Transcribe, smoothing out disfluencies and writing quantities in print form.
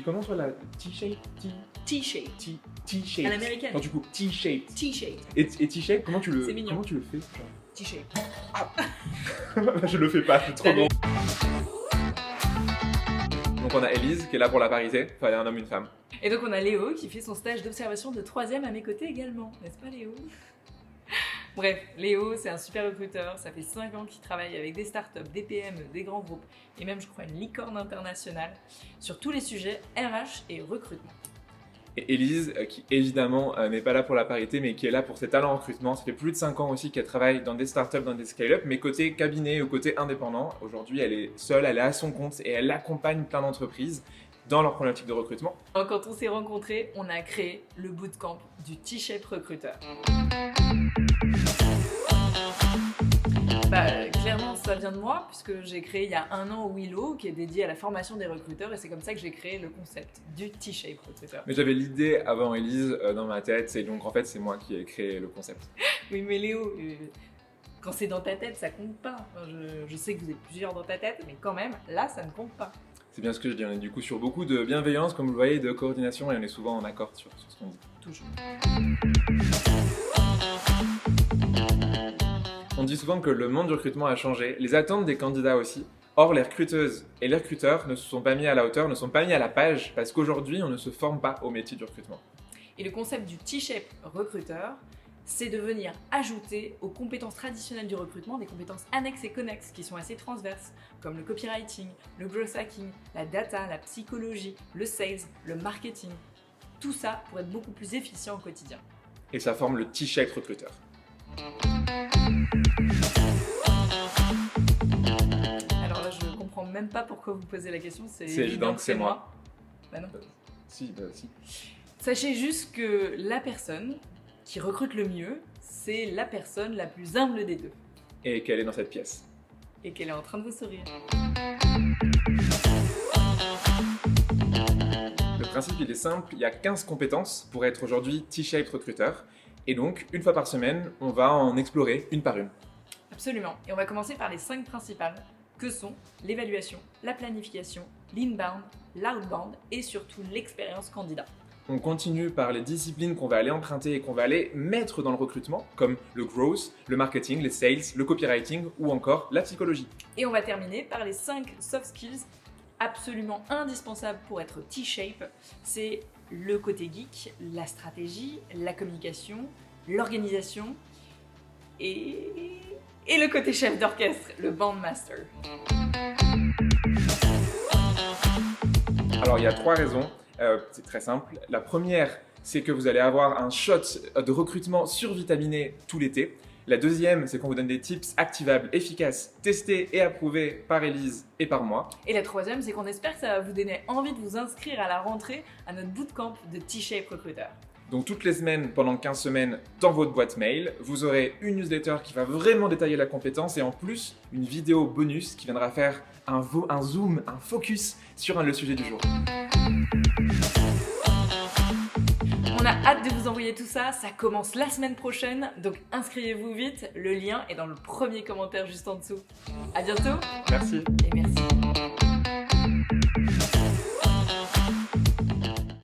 dis comment sur la T-shape? T-shape. T-shape. À l'américaine. Non, du coup, T-shape. T-shape. Et T-shape, comment tu le fais? T-shape. Je le fais pas, c'est trop long. Donc on a Élise qui est là pour la parité, fallait un homme, une femme. Et donc on a Léo qui fait son stage d'observation de 3e à mes côtés également, n'est-ce pas Léo? Bref, Léo c'est un super recruteur, ça fait 5 ans qu'il travaille avec des startups, des PME, des grands groupes et même je crois une licorne internationale sur tous les sujets RH et recrutement. Et Élise, qui évidemment n'est pas là pour la parité, mais qui est là pour ses talents en recrutement. Ça fait plus de 5 ans aussi qu'elle travaille dans des startups, dans des scale-up, mais côté cabinet ou côté indépendant. Aujourd'hui, elle est seule, elle est à son compte et elle accompagne plein d'entreprises dans leur problématique de recrutement. Quand on s'est rencontrés, on a créé le bootcamp du T-shape recruteur. Clairement, ça vient de moi, puisque j'ai créé il y a 1 an Willow, qui est dédié à la formation des recruteurs, et c'est comme ça que j'ai créé le concept du T-shape recruteur. Mais j'avais l'idée avant Élise dans ma tête, et donc en fait c'est moi qui ai créé le concept. Oui, mais Léo, quand c'est dans ta tête, ça compte pas. Je sais que vous êtes plusieurs dans ta tête, mais quand même, là, ça ne compte pas. C'est bien ce que je dis, on est du coup sur beaucoup de bienveillance, comme vous le voyez, de coordination, et on est souvent en accord sur ce qu'on dit. Toujours. On dit souvent que le monde du recrutement a changé, les attentes des candidats aussi. Or, les recruteuses et les recruteurs ne se sont pas mis à la hauteur, ne sont pas mis à la page, parce qu'aujourd'hui, on ne se forme pas au métier du recrutement. Et le concept du T-shape recruteur, c'est de venir ajouter aux compétences traditionnelles du recrutement des compétences annexes et connexes qui sont assez transverses, comme le copywriting, le growth hacking, la data, la psychologie, le sales, le marketing. Tout ça pour être beaucoup plus efficient au quotidien. Et ça forme le T-shape recruteur. Alors là, je comprends même pas pourquoi vous posez la question, c'est évident que c'est moi. Bah non. Si. Sachez juste que la personne qui recrute le mieux, c'est la personne la plus humble des deux. Et qu'elle est dans cette pièce. Et qu'elle est en train de vous sourire. Le principe, il est simple, il y a 15 compétences pour être aujourd'hui T-shape recruteur. Et donc, une fois par semaine, on va en explorer une par une. Absolument. Et on va commencer par les 5 principales, que sont l'évaluation, la planification, l'inbound, l'outbound et surtout l'expérience candidat. On continue par les disciplines qu'on va aller emprunter et qu'on va aller mettre dans le recrutement, comme le growth, le marketing, les sales, le copywriting ou encore la psychologie. Et on va terminer par les 5 soft skills absolument indispensables pour être T-shape. C'est le côté geek, la stratégie, la communication, l'organisation et le côté chef d'orchestre, le bandmaster. Alors il y a 3 raisons, c'est très simple. La première, c'est que vous allez avoir un shot de recrutement survitaminé tout l'été. La deuxième, c'est qu'on vous donne des tips activables, efficaces, testés et approuvés par Élise et par moi. Et la troisième, c'est qu'on espère que ça va vous donner envie de vous inscrire à la rentrée à notre bootcamp de T-shape recruteur. Donc toutes les semaines, pendant 15 semaines, dans votre boîte mail, vous aurez une newsletter qui va vraiment détailler la compétence et en plus, une vidéo bonus qui viendra faire un zoom, un focus sur le sujet du jour. On a hâte de vous envoyer tout ça, ça commence la semaine prochaine, donc inscrivez-vous vite, le lien est dans le premier commentaire juste en dessous. À bientôt. Merci. Et merci.